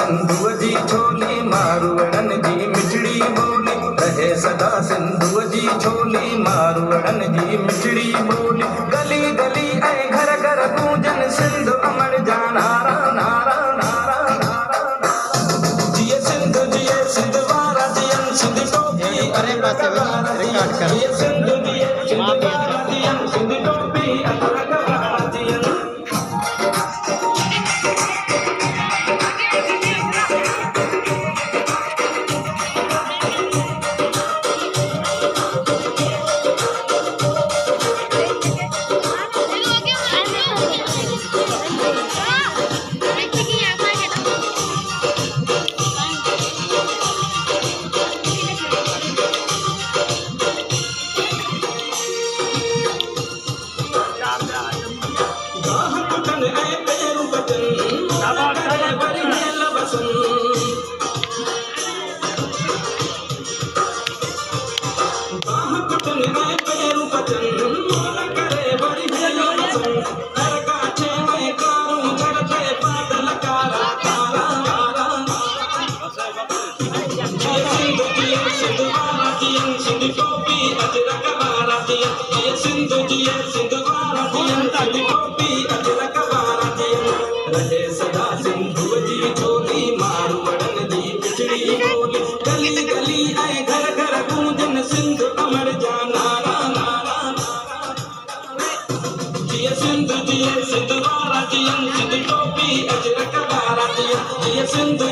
सिंधु जी छोली मारवड़न जी मिठड़ी बोली रहे सदा सिंधु जी छोली मारवड़न जी मिठड़ी बोली गली गली ऐ घर घर गूंजन सिंधु अमर जा नारा नारा नारा नारा जिए सिंधु वारा जियन सिंधु टोपी अरे रिकॉर्ड कर जिए सिंधु वारा जियन सिंधु टोपी अरे रहे सदा सिंधु जी छोली मारवड़न जी मिठड़ी बोली गली गली ऐ घर घर गूंजन सिंधु अमर जा नारा नारा जिए सिंधु वारा जियन सिंधु टोपी अजरक वारा जिए सिंधु